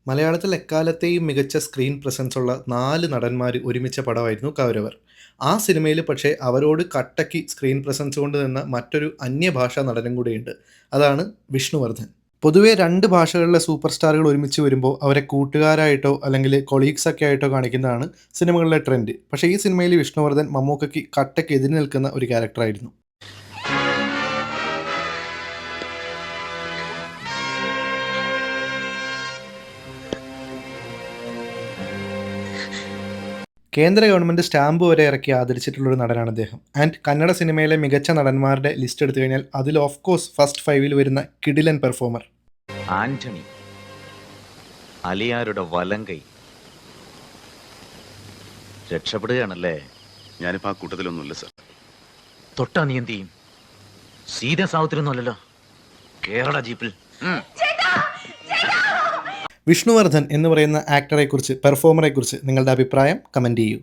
മലയാളത്തിൽ എക്കാലത്തെയും മികച്ച സ്ക്രീൻ പ്രസൻസ് ഉള്ള 4 നടന്മാർ ഒരുമിച്ച പടമായിരുന്നു കൗരവർ. ആ സിനിമയിൽ പക്ഷേ അവരോട് കട്ടയ്ക്ക് സ്ക്രീൻ പ്രസൻസ് കൊണ്ട് നിന്ന മറ്റൊരു അന്യഭാഷാ നടനും കൂടെയുണ്ട്. അതാണ് വിഷ്ണുവർദ്ധൻ. പൊതുവെ 2 ഭാഷകളിലെ സൂപ്പർ സ്റ്റാറുകൾ ഒരുമിച്ച് വരുമ്പോൾ അവരെ കൂട്ടുകാരായിട്ടോ അല്ലെങ്കിൽ കൊളീഗ്സ് ഒക്കെ ആയിട്ടോ കാണിക്കുന്നതാണ് സിനിമകളിലെ ട്രെൻഡ്. പക്ഷേ ഈ സിനിമയിൽ വിഷ്ണുവർദ്ധൻ മമ്മൂക്കയ്ക്ക് കട്ടയ്ക്ക് എതിര് നിൽക്കുന്ന ഒരു ക്യാരക്ടറായിരുന്നു. കേന്ദ്ര ഗവൺമെൻറ് സ്റ്റാമ്പ് വരെ ഇറക്കി ആദരിച്ചിട്ടുള്ളൊരു നടനാണ് അദ്ദേഹം. ആൻഡ് കന്നഡ സിനിമയിലെ മികച്ച നടന്മാരുടെ ലിസ്റ്റ് എടുത്തു കഴിഞ്ഞാൽ അതിൽ ഓഫ് കോഴ്സ് ഫസ്റ്റ് 5-ൽ വരുന്ന കിടിലൻ പെർഫോമർ ആന്റണി, അലിയാരുടെ വലങ്കൈ. രക്ഷപ്പെടുകയാണല്ലേ? ഞാനിപ്പോൾ ആ കൂട്ടത്തിലൊന്നുമില്ല സർ. തൊട്ടാ നീ എന്ത് ചെയ്യും? സീത സാവത്തിലൊന്നുമല്ലല്ലോ, കേരള ജീപ്പിൽ. വിഷ്ണുവർദ്ധൻ എന്ന് പറയുന്ന ആക്ടറെക്കുറിച്ച്, പെർഫോമറെക്കുറിച്ച് നിങ്ങളുടെ അഭിപ്രായം കമൻറ്റ് ചെയ്യൂ.